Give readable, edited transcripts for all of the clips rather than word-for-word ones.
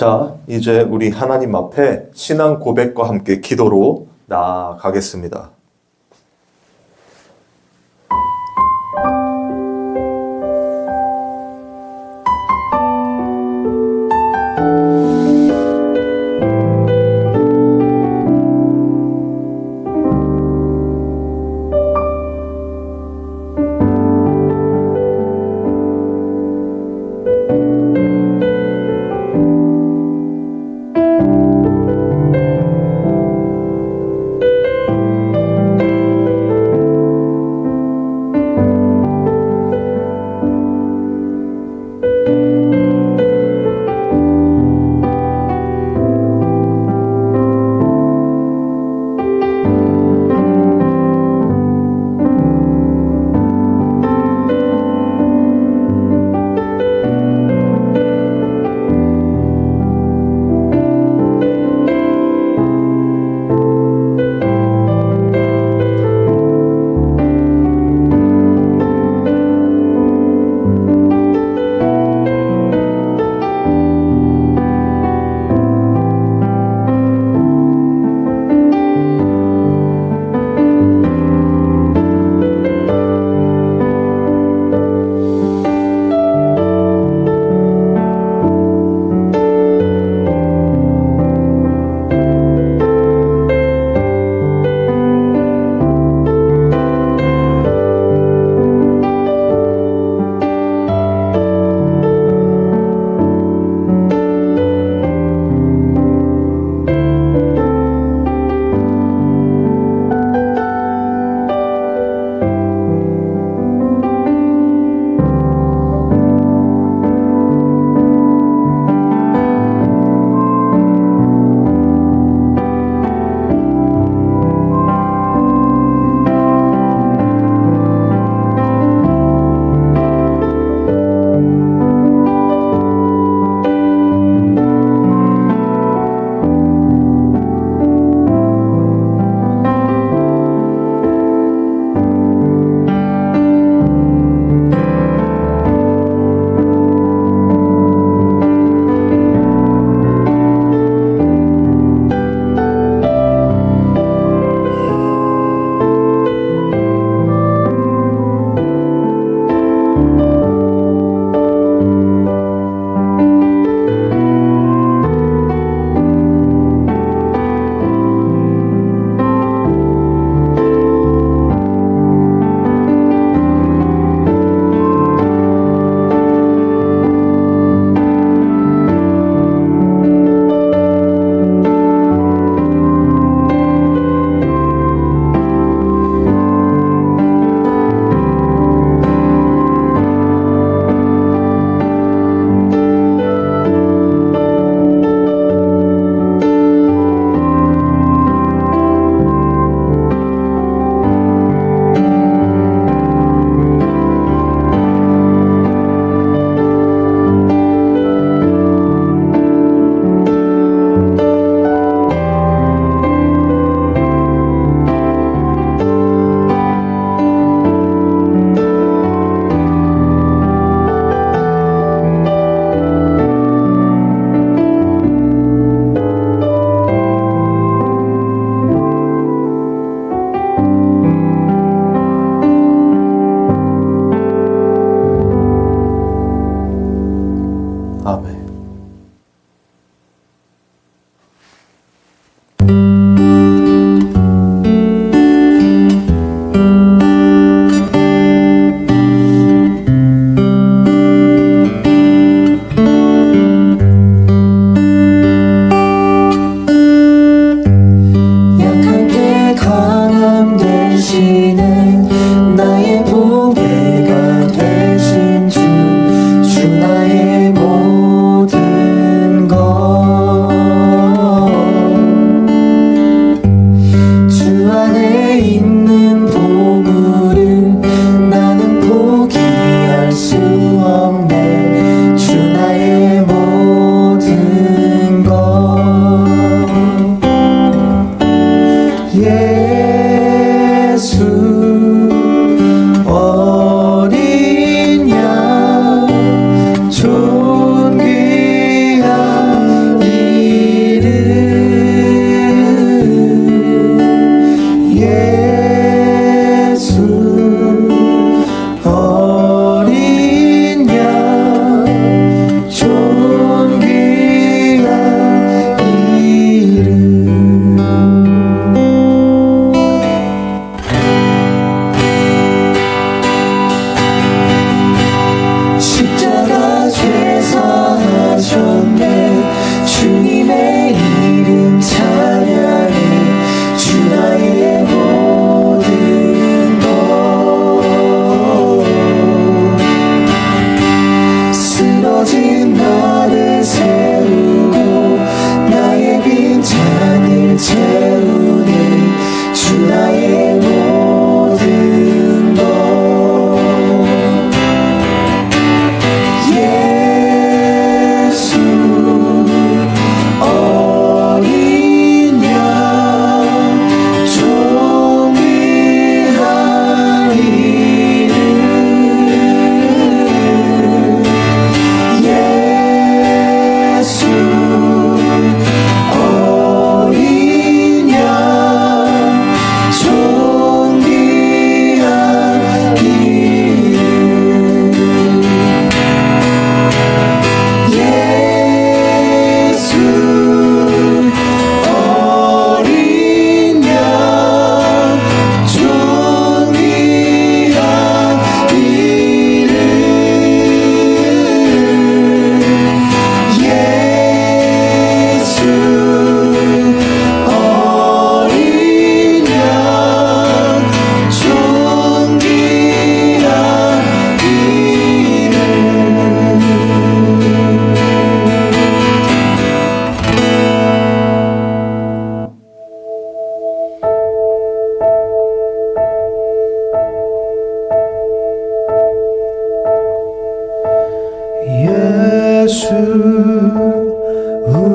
자, 이제 우리 하나님 앞에 신앙 고백과 함께 기도로 나아가겠습니다.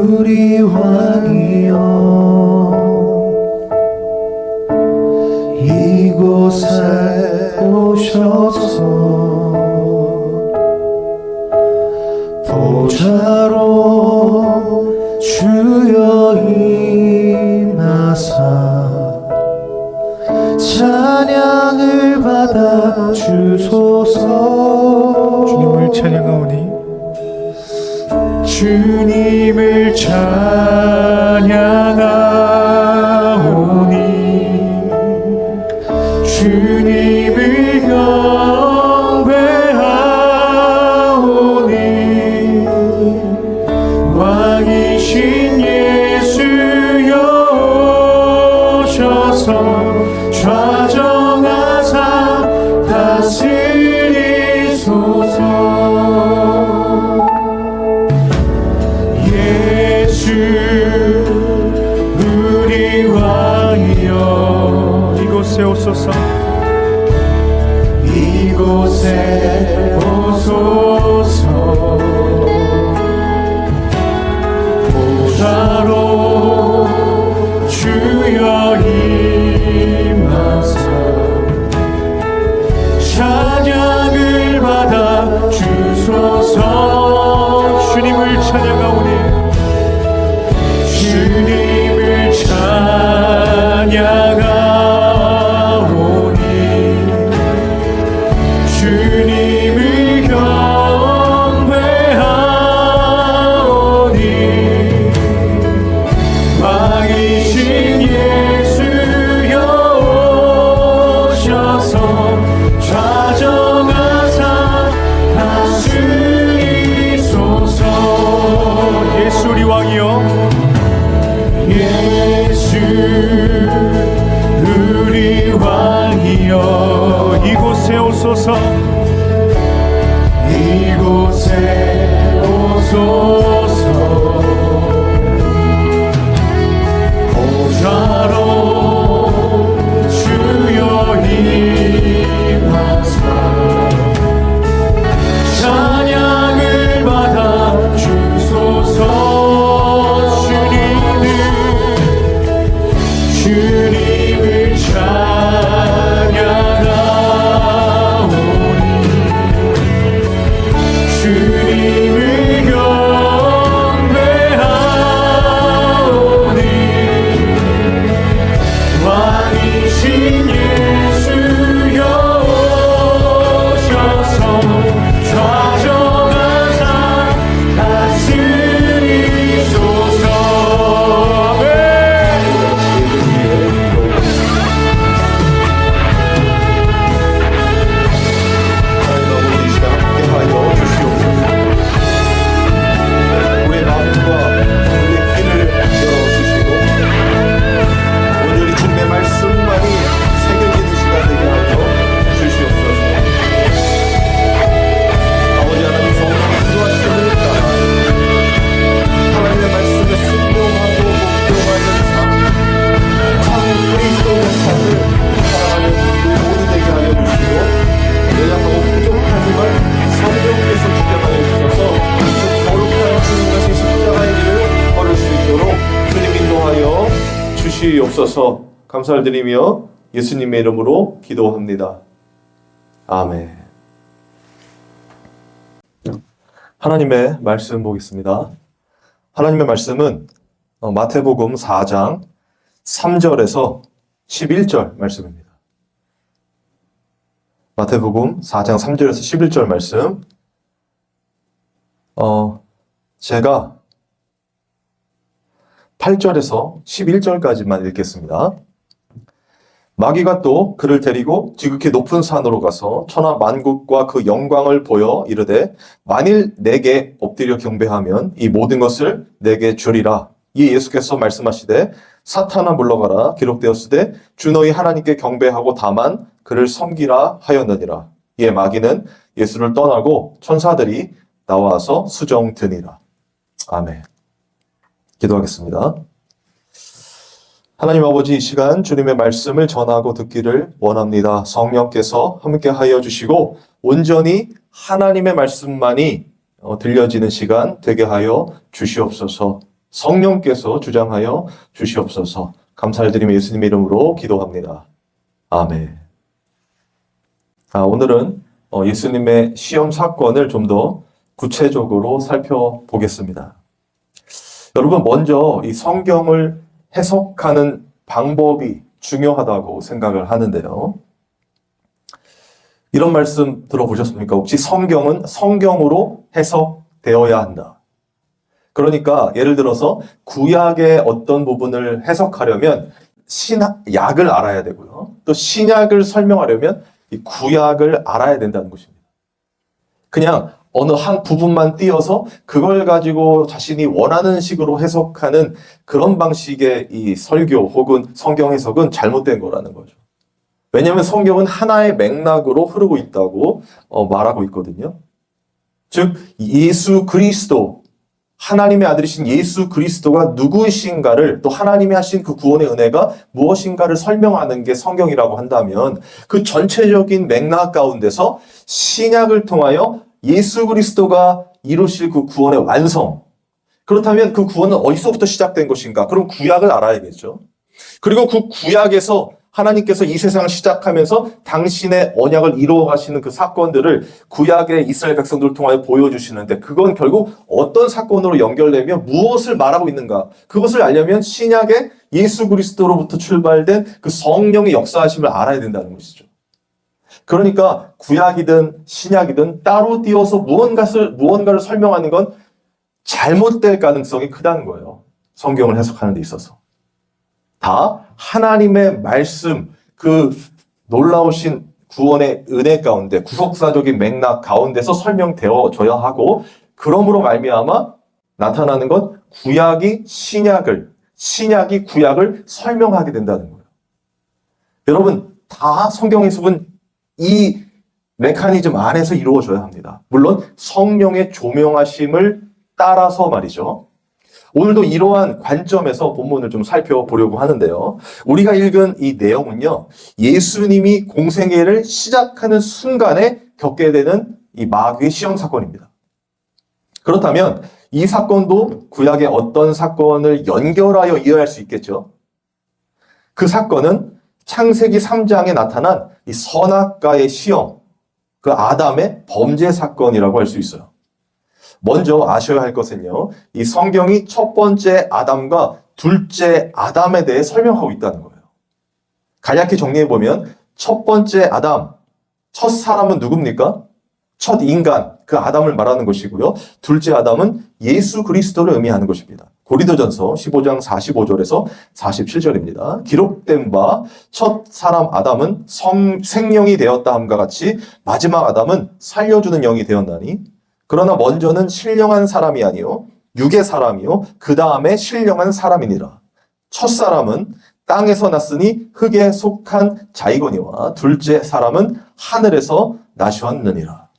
우리 왕이여 이곳에 오셔서 보좌로 주여 임하사 찬양을 받아 주소서. 주님을 찬양하오니 주님을 찬양하오니 주님을 경배하오니 왕이신 예수여 오셔서 좌정하사 다스리소서. 예수 우리 왕이여 이곳에 오소서. 이곳에 오소서. 보좌로 주여 임하사 찬양을 받아 주소서. 주님을 찬양하오니 주님을 찬양하오니 주님을 경배하오니 왕이신 예수여 오셔서 좌정하사 다스리소서. 예수 우리 왕이여 예수 우리 왕이여 이곳에 오소서. 이곳에 오소서. 보좌로 주여 임하사 찬양을 받아 주소서. 주님을 찬양하오니 주님을 경배하오니 왕이신 예수여 오셔서 좌정하사 다스리소서. 주시옵소서. 감사를 드리며 예수님의 이름으로 기도합니다. 아멘. 하나님의 말씀 보겠습니다. 하나님의 말씀은 마태복음 4장 3절에서 11절 말씀입니다. 마태복음 4장 3절에서 11절 말씀. 제가 8절에서 11절까지만 읽겠습니다. 마귀가 또 그를 데리고 지극히 높은 산으로 가서 천하 만국과 그 영광을 보여 이르되 만일 내게 엎드려 경배하면 이 모든 것을 내게 주리라. 이 예수께서 말씀하시되 사탄아 물러가라. 기록되었으되 주 너희 하나님께 경배하고 다만 그를 섬기라 하였느니라. 이에 마귀는 예수를 떠나고 천사들이 나와서 수정드니라. 아멘. 기도하겠습니다. 하나님 아버지, 이 시간 주님의 말씀을 전하고 듣기를 원합니다. 성령께서 함께 하여 주시고 온전히 하나님의 말씀만이 들려지는 시간 되게 하여 주시옵소서. 성령께서 주장하여 주시옵소서. 감사를 드리며 예수님의 이름으로 기도합니다. 아멘. 오늘은 예수님의 시험 사건을 좀 더 구체적으로 살펴보겠습니다. 여러분, 먼저 이 성경을 해석하는 방법이 중요하다고 생각을 하는데요. 이런 말씀 들어보셨습니까? 혹시 성경은 성경으로 해석되어야 한다. 그러니까 예를 들어서 구약의 어떤 부분을 해석하려면 약을 알아야 되고요. 또 신약을 설명하려면 이 구약을 알아야 된다는 것입니다. 그냥 어느 한 부분만 띄어서 그걸 가지고 자신이 원하는 식으로 해석하는 그런 방식의 이 설교 혹은 성경 해석은 잘못된 거라는 거죠. 왜냐하면 성경은 하나의 맥락으로 흐르고 있다고 말하고 있거든요. 즉 예수 그리스도, 하나님의 아들이신 예수 그리스도가 누구이신가를, 또 하나님이 하신 그 구원의 은혜가 무엇인가를 설명하는 게 성경이라고 한다면, 그 전체적인 맥락 가운데서 신약을 통하여 예수 그리스도가 이루실 그 구원의 완성, 그렇다면 그 구원은 어디서부터 시작된 것인가? 그럼 구약을 알아야겠죠. 그리고 그 구약에서 하나님께서 이 세상을 시작하면서 당신의 언약을 이루어 가시는 그 사건들을 구약의 이스라엘 백성들을 통하여 보여주시는데, 그건 결국 어떤 사건으로 연결되며 무엇을 말하고 있는가? 그것을 알려면 신약의 예수 그리스도로부터 출발된 그 성령의 역사하심을 알아야 된다는 것이죠. 그러니까 구약이든 신약이든 따로 띄어서 무언가를 설명하는 건 잘못될 가능성이 크다는 거예요. 성경을 해석하는 데 있어서. 다 하나님의 말씀, 그 놀라우신 구원의 은혜 가운데, 구속사적인 맥락 가운데서 설명되어져야 하고, 그러므로 말미암아 나타나는 건 구약이 신약을, 신약이 구약을 설명하게 된다는 거예요. 여러분, 다 성경 해석은 이 메커니즘 안에서 이루어져야 합니다. 물론 성령의 조명하심을 따라서 말이죠. 오늘도 이러한 관점에서 본문을 좀 살펴보려고 하는데요. 우리가 읽은 이 내용은요, 예수님이 공생애를 시작하는 순간에 겪게 되는 이 마귀의 시험 사건입니다. 그렇다면 이 사건도 구약의 어떤 사건을 연결하여 이해할 수 있겠죠. 그 사건은 창세기 3장에 나타난 이 선악과의 시험, 그 아담의 범죄 사건이라고 할 수 있어요. 먼저 아셔야 할 것은요, 이 성경이 첫 번째 아담과 둘째 아담에 대해 설명하고 있다는 거예요. 간략히 정리해보면 첫 번째 아담, 첫 사람은 누굽니까? 첫 인간, 그 아담을 말하는 것이고요. 둘째 아담은 예수 그리스도를 의미하는 것입니다. 고린도전서 15장 45절에서 47절입니다. 기록된 바 첫 사람 아담은 생령이 되었다 함과 같이 마지막 아담은 살려주는 영이 되었나니, 그러나 먼저는 신령한 사람이 아니요 육의 사람이요 그 다음에 신령한 사람이니라. 첫 사람은 땅에서 났으니 흙에 속한 자이거니와 둘째 사람은 하늘에서 나셨느니라.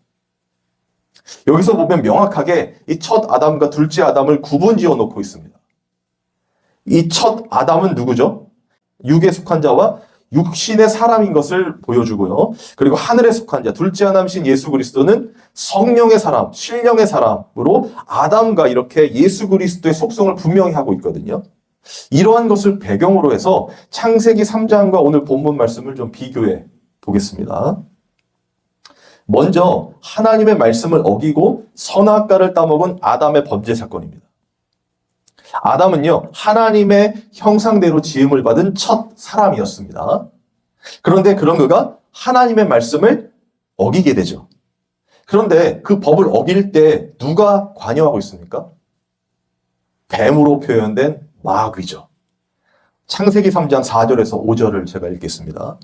여기서 보면 명확하게 이 첫 아담과 둘째 아담을 구분지어 놓고 있습니다. 이 첫 아담은 누구죠? 육에 속한 자와 육신의 사람인 것을 보여주고요. 그리고 하늘에 속한 자, 둘째 아담이신 예수 그리스도는 성령의 사람, 신령의 사람으로 아담과 이렇게 예수 그리스도의 속성을 분명히 하고 있거든요. 이러한 것을 배경으로 해서 창세기 3장과 오늘 본문 말씀을 좀 비교해 보겠습니다. 먼저 하나님의 말씀을 어기고 선악과를 따먹은 아담의 범죄 사건입니다. 아담은요, 하나님의 형상대로 지음을 받은 첫 사람이었습니다. 그런데 그런 그가 하나님의 말씀을 어기게 되죠. 그런데 그 법을 어길 때 누가 관여하고 있습니까? 뱀으로 표현된 마귀죠. 창세기 3장 4절에서 5절을 제가 읽겠습니다.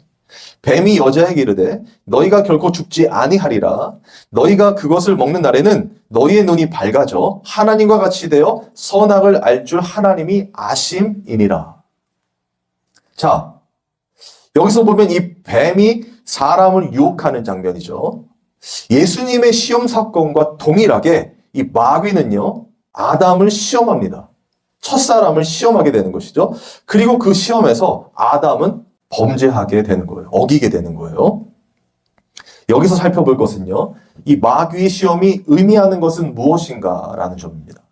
뱀이 여자에게 이르되 너희가 결코 죽지 아니하리라. 너희가 그것을 먹는 날에는 너희의 눈이 밝아져 하나님과 같이 되어 선악을 알 줄 하나님이 아심이니라. 자, 여기서 보면 이 뱀이 사람을 유혹하는 장면이죠. 예수님의 시험 사건과 동일하게 이 마귀는요, 아담을 시험합니다. 첫사람을 시험하게 되는 것이죠. 그리고 그 시험에서 아담은 범죄하게 되는 거예요. 어기게 되는 거예요. 여기서 살펴볼 것은요, 이 마귀의 시험이 의미하는 것은 무엇인가라는 점입니다.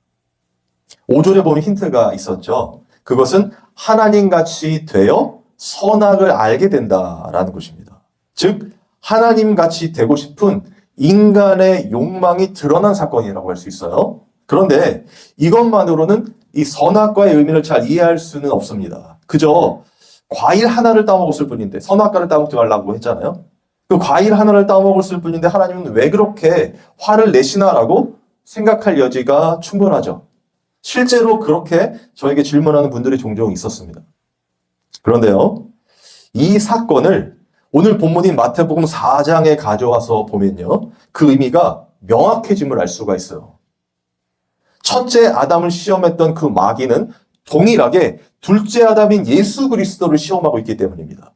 5절에 보면 힌트가 있었죠. 그것은 하나님같이 되어 선악을 알게 된다라는 것입니다. 즉 하나님같이 되고 싶은 인간의 욕망이 드러난 사건이라고 할 수 있어요. 그런데 이것만으로는 이 선악과의 의미를 잘 이해할 수는 없습니다. 그저 과일 하나를 따먹었을 뿐인데, 선악과를 따먹지 말라고 했잖아요. 그 과일 하나를 따먹었을 뿐인데 하나님은 왜 그렇게 화를 내시나라고 생각할 여지가 충분하죠. 실제로 그렇게 저에게 질문하는 분들이 종종 있었습니다. 그런데요, 이 사건을 오늘 본문인 마태복음 4장에 가져와서 보면요, 그 의미가 명확해짐을 알 수가 있어요. 첫째 아담을 시험했던 그 마귀는 동일하게 둘째 아담인 예수 그리스도를 시험하고 있기 때문입니다.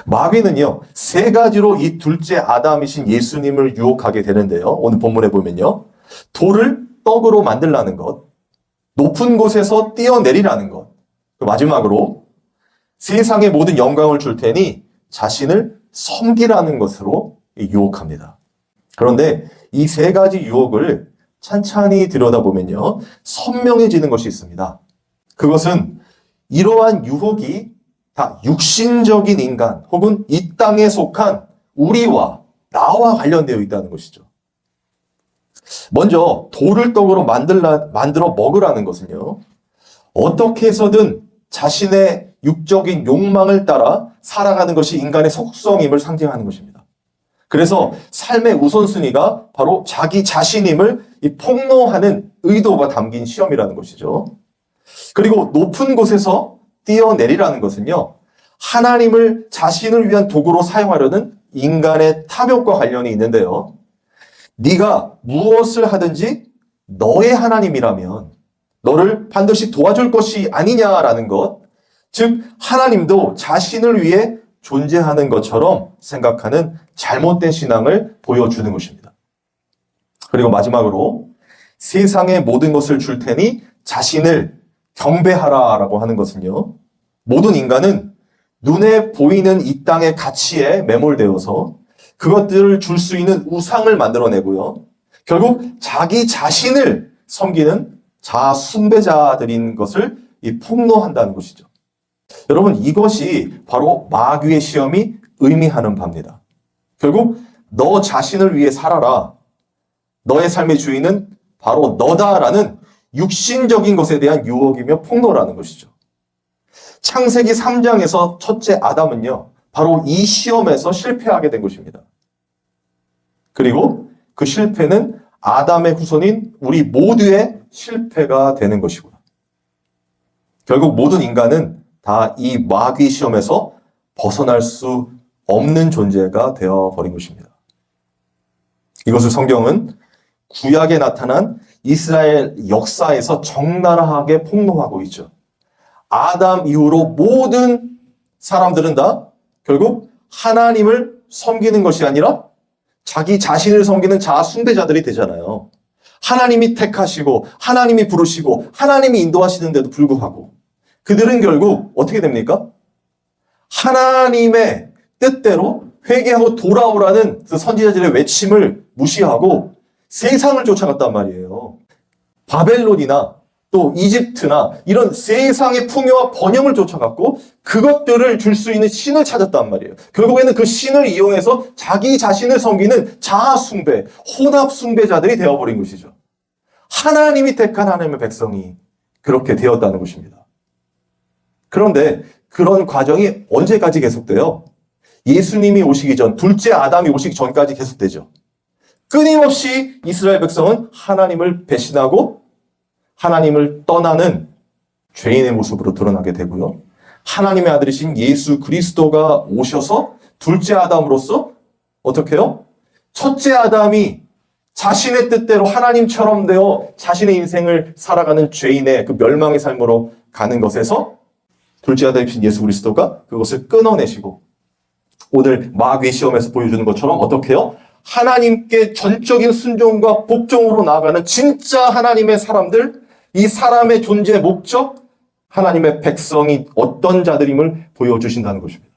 마귀는요, 세 가지로 이 둘째 아담이신 예수님을 유혹하게 되는데요. 오늘 본문에 보면요, 돌을 떡으로 만들라는 것, 높은 곳에서 뛰어내리라는 것, 마지막으로 세상의 모든 영광을 줄 테니 자신을 섬기라는 것으로 유혹합니다. 그런데 이 세 가지 유혹을 찬찬히 들여다보면요, 선명해지는 것이 있습니다. 그것은 이러한 유혹이 다 육신적인 인간 혹은 이 땅에 속한 우리와 나와 관련되어 있다는 것이죠. 먼저 돌을 떡으로 만들어 먹으라는 것은요, 어떻게 해서든 자신의 육적인 욕망을 따라 살아가는 것이 인간의 속성임을 상징하는 것입니다. 그래서 삶의 우선순위가 바로 자기 자신임을 폭로하는 의도가 담긴 시험이라는 것이죠. 그리고 높은 곳에서 뛰어내리라는 것은요, 하나님을 자신을 위한 도구로 사용하려는 인간의 탐욕과 관련이 있는데요. 네가 무엇을 하든지 너의 하나님이라면 너를 반드시 도와줄 것이 아니냐라는 것, 즉 하나님도 자신을 위해 존재하는 것처럼 생각하는 잘못된 신앙을 보여주는 것입니다. 그리고 마지막으로 세상의 모든 것을 줄 테니 자신을 경배하라라고 하는 것은요, 모든 인간은 눈에 보이는 이 땅의 가치에 매몰되어서 그것들을 줄 수 있는 우상을 만들어내고요, 결국 자기 자신을 섬기는 자아 숭배자들인 것을 폭로한다는 것이죠. 여러분, 이것이 바로 마귀의 시험이 의미하는 바입니다. 결국 너 자신을 위해 살아라, 너의 삶의 주인은 바로 너다라는 육신적인 것에 대한 유혹이며 폭로라는 것이죠. 창세기 3장에서 첫째 아담은요, 바로 이 시험에서 실패하게 된 것입니다. 그리고 그 실패는 아담의 후손인 우리 모두의 실패가 되는 것이고요. 결국 모든 인간은 다 이 마귀 시험에서 벗어날 수 없는 존재가 되어버린 것입니다. 이것을 성경은 구약에 나타난 이스라엘 역사에서 적나라하게 폭로하고 있죠. 아담 이후로 모든 사람들은 다 결국 하나님을 섬기는 것이 아니라 자기 자신을 섬기는 자아 숭배자들이 되잖아요. 하나님이 택하시고 하나님이 부르시고 하나님이 인도하시는데도 불구하고 그들은 결국 어떻게 됩니까? 하나님의 뜻대로 회개하고 돌아오라는 그 선지자들의 외침을 무시하고 세상을 쫓아갔단 말이에요. 바벨론이나 또 이집트나 이런 세상의 풍요와 번영을 쫓아갔고 그것들을 줄 수 있는 신을 찾았단 말이에요. 결국에는 그 신을 이용해서 자기 자신을 섬기는 자아 숭배, 혼합 숭배자들이 되어버린 것이죠. 하나님이 택한 하나님의 백성이 그렇게 되었다는 것입니다. 그런데 그런 과정이 언제까지 계속돼요? 예수님이 오시기 전, 둘째 아담이 오시기 전까지 계속되죠. 끊임없이 이스라엘 백성은 하나님을 배신하고 하나님을 떠나는 죄인의 모습으로 드러나게 되고요. 하나님의 아들이신 예수 그리스도가 오셔서 둘째 아담으로서 어떻게 해요? 첫째 아담이 자신의 뜻대로 하나님처럼 되어 자신의 인생을 살아가는 죄인의 그 멸망의 삶으로 가는 것에서 둘째 아담이신 예수 그리스도가 그것을 끊어내시고 오늘 마귀의 시험에서 보여주는 것처럼 어떻게 해요? 하나님께 전적인 순종과 복종으로 나아가는 진짜 하나님의 사람들, 이 사람의 존재의 목적, 하나님의 백성이 어떤 자들임을 보여주신다는 것입니다.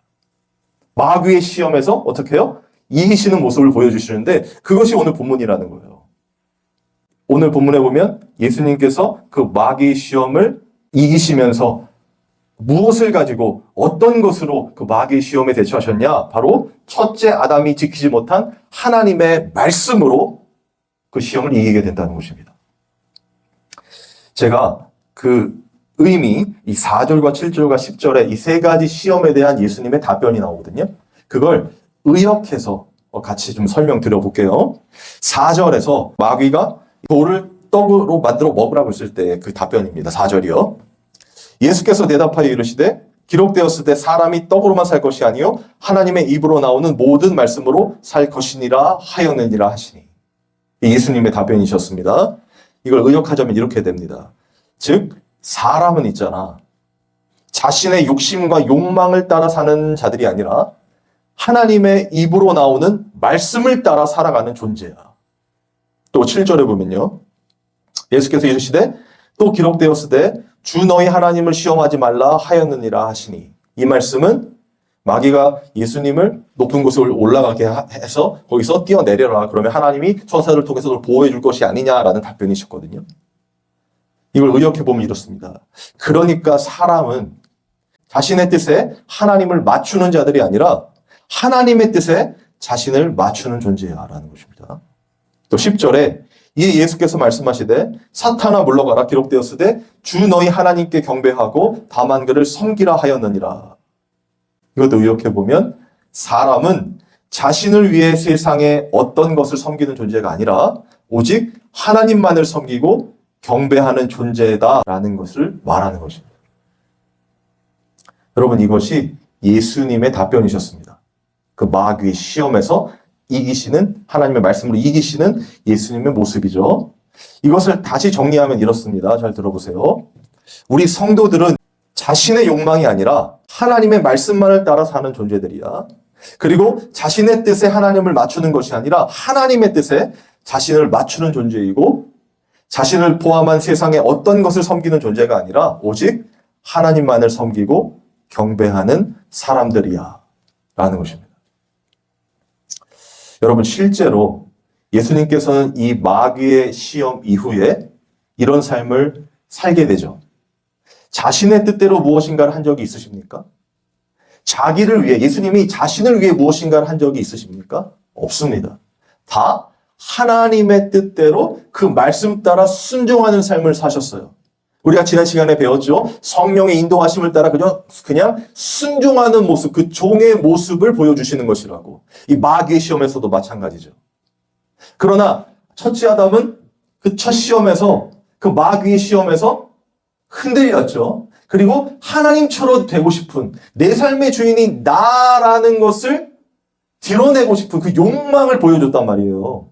마귀의 시험에서 어떻게 해요? 이기시는 모습을 보여주시는데 그것이 오늘 본문이라는 거예요. 오늘 본문에 보면 예수님께서 그 마귀의 시험을 이기시면서 무엇을 가지고 어떤 것으로 그 마귀의 시험에 대처하셨냐? 바로 첫째 아담이 지키지 못한 하나님의 말씀으로 그 시험을 이기게 된다는 것입니다. 제가 그 의미, 이 4절과 7절과 10절에 이 세 가지 시험에 대한 예수님의 답변이 나오거든요. 그걸 의역해서 같이 좀 설명드려 볼게요. 4절에서 마귀가 돌을 떡으로 만들어 먹으라고 했을 때 그 답변입니다. 4절이요. 예수께서 대답하여 이르시되 기록되었을 때 사람이 떡으로만 살 것이 아니요 하나님의 입으로 나오는 모든 말씀으로 살 것이니라 하였느니라 하시니. 예수님의 답변이셨습니다. 이걸 의역하자면 이렇게 됩니다. 즉 사람은 있잖아. 자신의 욕심과 욕망을 따라 사는 자들이 아니라 하나님의 입으로 나오는 말씀을 따라 살아가는 존재야. 또 7절에 보면요. 예수께서 이르시되 또 기록되었을 때 주 너희 하나님을 시험하지 말라 하였느니라 하시니. 이 말씀은 마귀가 예수님을 높은 곳을 올라가게 해서 거기서 뛰어내려라. 그러면 하나님이 천사를 통해서 널 보호해 줄 것이 아니냐라는 답변이셨거든요. 이걸 의역해보면 이렇습니다. 그러니까 사람은 자신의 뜻에 하나님을 맞추는 자들이 아니라 하나님의 뜻에 자신을 맞추는 존재야라는 것입니다. 또 10절에 이에 예수께서 말씀하시되 사탄아 물러가라 기록되었으되 주 너희 하나님께 경배하고 다만 그를 섬기라 하였느니라. 이것도 의역해보면 사람은 자신을 위해 세상에 어떤 것을 섬기는 존재가 아니라 오직 하나님만을 섬기고 경배하는 존재다라는 것을 말하는 것입니다. 여러분 이것이 예수님의 답변이셨습니다. 그 마귀의 시험에서 이기시는 하나님의 말씀으로 이기시는 예수님의 모습이죠. 이것을 다시 정리하면 이렇습니다. 잘 들어보세요. 우리 성도들은 자신의 욕망이 아니라 하나님의 말씀만을 따라 사는 존재들이야. 그리고 자신의 뜻에 하나님을 맞추는 것이 아니라 하나님의 뜻에 자신을 맞추는 존재이고 자신을 포함한 세상의 어떤 것을 섬기는 존재가 아니라 오직 하나님만을 섬기고 경배하는 사람들이야 라는 것입니다. 여러분 실제로 예수님께서는 이 마귀의 시험 이후에 이런 삶을 살게 되죠. 자신의 뜻대로 무엇인가를 한 적이 있으십니까? 자기를 위해, 예수님이 자신을 위해 무엇인가를 한 적이 있으십니까? 없습니다. 다 하나님의 뜻대로 그 말씀 따라 순종하는 삶을 사셨어요. 우리가 지난 시간에 배웠죠. 성령의 인도하심을 따라 그냥 순종하는 모습, 그 종의 모습을 보여주시는 것이라고. 이 마귀의 시험에서도 마찬가지죠. 그러나 첫째 아담은 그 첫 시험에서, 그 마귀의 시험에서 흔들렸죠. 그리고 하나님처럼 되고 싶은, 내 삶의 주인이 나라는 것을 드러내고 싶은 그 욕망을 보여줬단 말이에요.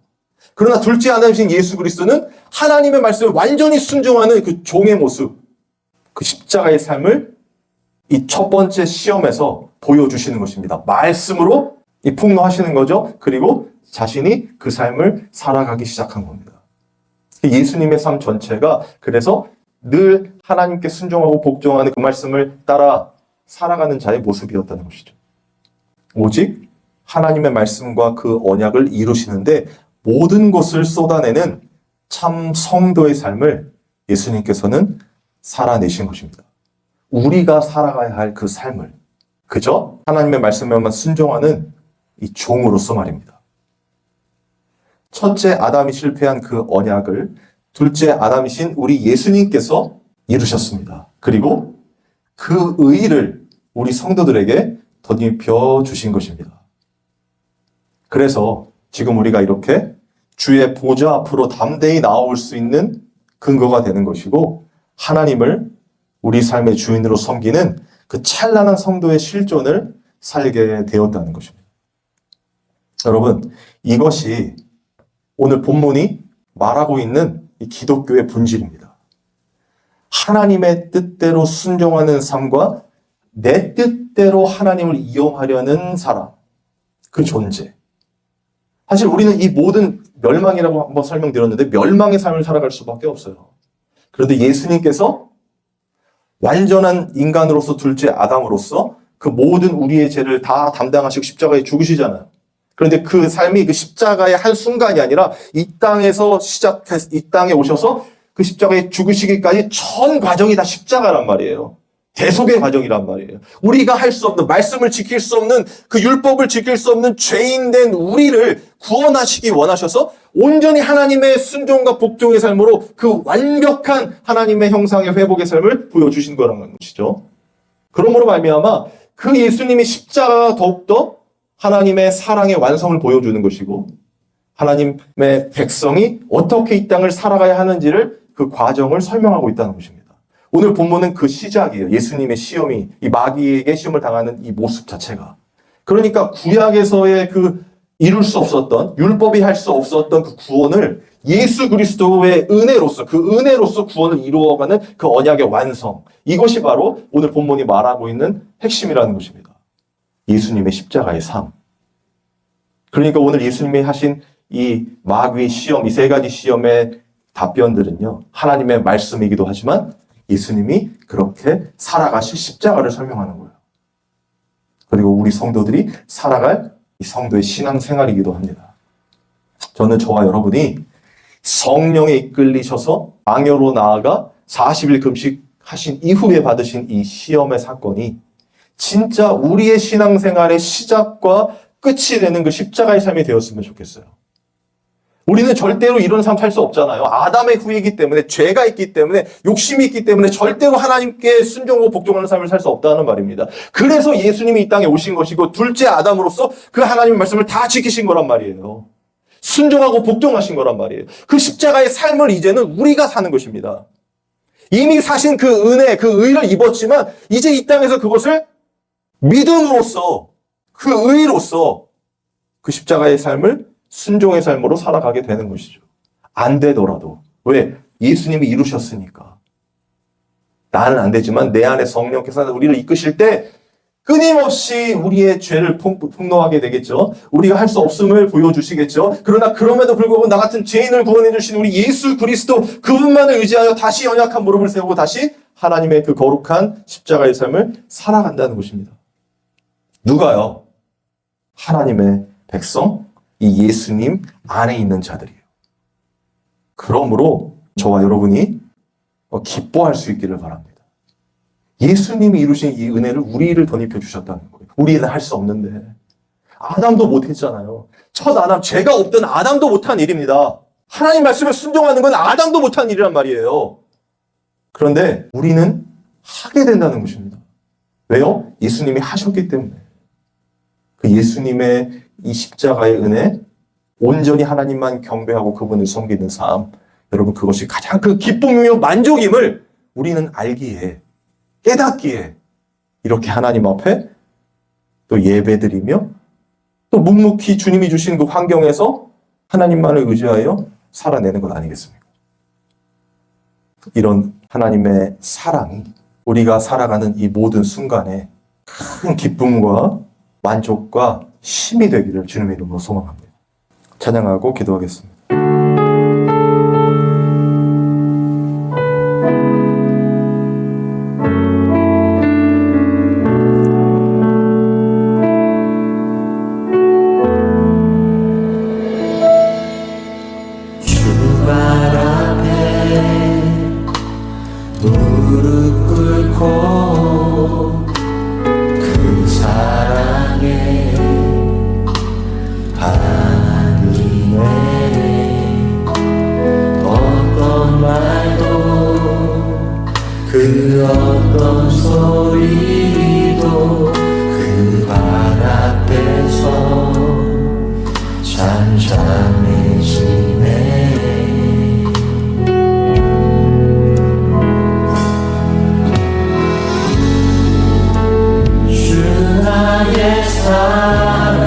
그러나 둘째 아담이신 예수 그리스도는 하나님의 말씀에 완전히 순종하는 그 종의 모습, 그 십자가의 삶을 이 첫 번째 시험에서 보여주시는 것입니다. 말씀으로 폭로하시는 거죠. 그리고 자신이 그 삶을 살아가기 시작한 겁니다. 예수님의 삶 전체가 그래서 늘 하나님께 순종하고 복종하는 그 말씀을 따라 살아가는 자의 모습이었다는 것이죠. 오직 하나님의 말씀과 그 언약을 이루시는데 모든 것을 쏟아내는 참 성도의 삶을 예수님께서는 살아내신 것입니다. 우리가 살아가야 할 그 삶을 그저 하나님의 말씀에만 순종하는 이 종으로서 말입니다. 첫째 아담이 실패한 그 언약을 둘째 아담이신 우리 예수님께서 이루셨습니다. 그리고 그 의의를 우리 성도들에게 덧입혀 주신 것입니다. 그래서 지금 우리가 이렇게 주의 보좌 앞으로 담대히 나올 수 있는 근거가 되는 것이고 하나님을 우리 삶의 주인으로 섬기는 그 찬란한 성도의 실존을 살게 되었다는 것입니다. 여러분, 이것이 오늘 본문이 말하고 있는 이 기독교의 본질입니다. 하나님의 뜻대로 순종하는 삶과 내 뜻대로 하나님을 이용하려는 사람, 그 존재. 사실 우리는 이 모든 멸망이라고 한번 설명드렸는데 멸망의 삶을 살아갈 수밖에 없어요. 그런데 예수님께서 완전한 인간으로서 둘째 아담으로서 그 모든 우리의 죄를 다 담당하시고 십자가에 죽으시잖아요. 그런데 그 삶이 그 십자가의 한 순간이 아니라 이 땅에서 이 땅에 오셔서 그 십자가에 죽으시기까지 전 과정이 다 십자가란 말이에요. 대속의 과정이란 말이에요. 우리가 할 수 없는, 말씀을 지킬 수 없는, 그 율법을 지킬 수 없는 죄인된 우리를 구원하시기 원하셔서 온전히 하나님의 순종과 복종의 삶으로 그 완벽한 하나님의 형상의 회복의 삶을 보여주신 거라는 것이죠. 그러므로 말미암아 그 예수님이 십자가가 더욱더 하나님의 사랑의 완성을 보여주는 것이고, 하나님의 백성이 어떻게 이 땅을 살아가야 하는지를 그 과정을 설명하고 있다는 것입니다. 오늘 본문은 그 시작이에요. 예수님의 시험이, 이 마귀에게 시험을 당하는 이 모습 자체가. 그러니까 구약에서의 그 이룰 수 없었던, 율법이 할 수 없었던 그 구원을 예수 그리스도의 은혜로서, 그 은혜로서 구원을 이루어가는 그 언약의 완성. 이것이 바로 오늘 본문이 말하고 있는 핵심이라는 것입니다. 예수님의 십자가의 삶. 그러니까 오늘 예수님이 하신 이 마귀의 시험, 이 세 가지 시험의 답변들은요, 하나님의 말씀이기도 하지만 예수님이 그렇게 살아가실 십자가를 설명하는 거예요. 그리고 우리 성도들이 살아갈 이 성도의 신앙생활이기도 합니다. 저는 저와 여러분이 성령에 이끌리셔서 방요로 나아가 40일 금식하신 이후에 받으신 이 시험의 사건이 진짜 우리의 신앙생활의 시작과 끝이 되는 그 십자가의 삶이 되었으면 좋겠어요. 우리는 절대로 이런 삶 살 수 없잖아요. 아담의 후예이기 때문에, 죄가 있기 때문에, 욕심이 있기 때문에 절대로 하나님께 순종하고 복종하는 삶을 살 수 없다는 말입니다. 그래서 예수님이 이 땅에 오신 것이고, 둘째 아담으로서 그 하나님의 말씀을 다 지키신 거란 말이에요. 순종하고 복종하신 거란 말이에요. 그 십자가의 삶을 이제는 우리가 사는 것입니다. 이미 사신 그 은혜, 그 의를 입었지만 이제 이 땅에서 그것을 믿음으로써, 그 의로써 그 십자가의 삶을 순종의 삶으로 살아가게 되는 것이죠. 안 되더라도. 왜? 예수님이 이루셨으니까. 나는 안 되지만 내 안에 성령께서 우리를 이끄실 때 끊임없이 우리의 죄를 폭로하게 되겠죠. 우리가 할 수 없음을 보여주시겠죠. 그러나 그럼에도 불구하고 나 같은 죄인을 구원해 주신 우리 예수 그리스도, 그분만을 의지하여 다시 연약한 무릎을 세우고 다시 하나님의 그 거룩한 십자가의 삶을 살아간다는 것입니다. 누가요? 하나님의 백성, 이 예수님 안에 있는 자들이에요. 그러므로 저와 여러분이 기뻐할 수 있기를 바랍니다. 예수님이 이루신 이 은혜를 우리를 덧입혀 주셨다는 거예요. 우리는 할 수 없는데. 아담도 못했잖아요. 첫 아담, 죄가 없던 아담도 못한 일입니다. 하나님 말씀을 순종하는 건 아담도 못한 일이란 말이에요. 그런데 우리는 하게 된다는 것입니다. 왜요? 예수님이 하셨기 때문에. 그 예수님의 이 십자가의 은혜, 온전히 하나님만 경배하고 그분을 섬기는 삶, 여러분 그것이 가장 그 기쁨이며 만족임을 우리는 알기에, 깨닫기에 이렇게 하나님 앞에 또 예배드리며 또 묵묵히 주님이 주신 그 환경에서 하나님만을 의지하여 살아내는 것 아니겠습니까? 이런 하나님의 사랑이 우리가 살아가는 이 모든 순간에 큰 기쁨과 만족과 힘이 되기를 주님의 이름으로 소망합니다. 찬양하고 기도하겠습니다. 그 어떤 소리도 그 발 앞에서 잠잠해지네. 주 나의 사랑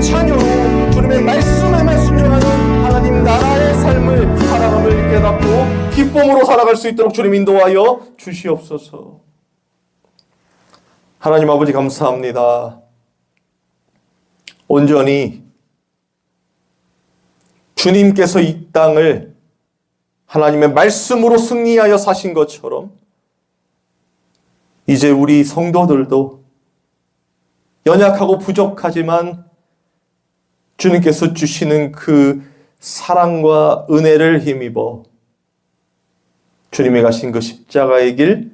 자녀로 주님의 말씀에만 순종하는 하나님 나라의 삶을 살아감을 깨닫고 기쁨으로 살아갈 수 있도록 주님 인도하여 주시옵소서. 하나님 아버지 감사합니다. 온전히 주님께서 이 땅을 하나님의 말씀으로 승리하여 사신 것처럼 이제 우리 성도들도 연약하고 부족하지만 주님께서 주시는 그 사랑과 은혜를 힘입어 주님이 가신 그 십자가의 길,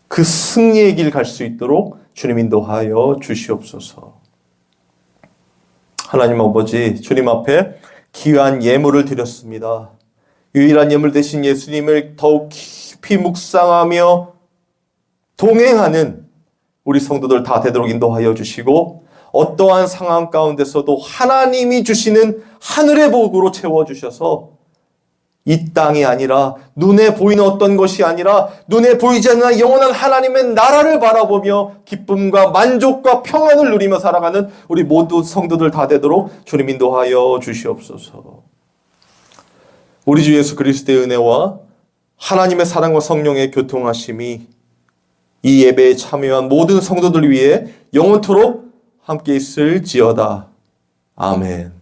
그 승리의 길 갈 수 있도록 주님 인도하여 주시옵소서. 하나님 아버지, 주님 앞에 귀한 예물을 드렸습니다. 유일한 예물 되신 예수님을 더욱 깊이 묵상하며 동행하는 우리 성도들 다 되도록 인도하여 주시고 어떠한 상황 가운데서도 하나님이 주시는 하늘의 복으로 채워주셔서 이 땅이 아니라 눈에 보이는 어떤 것이 아니라 눈에 보이지 않는 영원한 하나님의 나라를 바라보며 기쁨과 만족과 평안을 누리며 살아가는 우리 모두 성도들 다 되도록 주님 인도하여 주시옵소서. 우리 주 예수 그리스도의 은혜와 하나님의 사랑과 성령의 교통하심이 이 예배에 참여한 모든 성도들 위해 영원토록 함께 있을지어다. 아멘.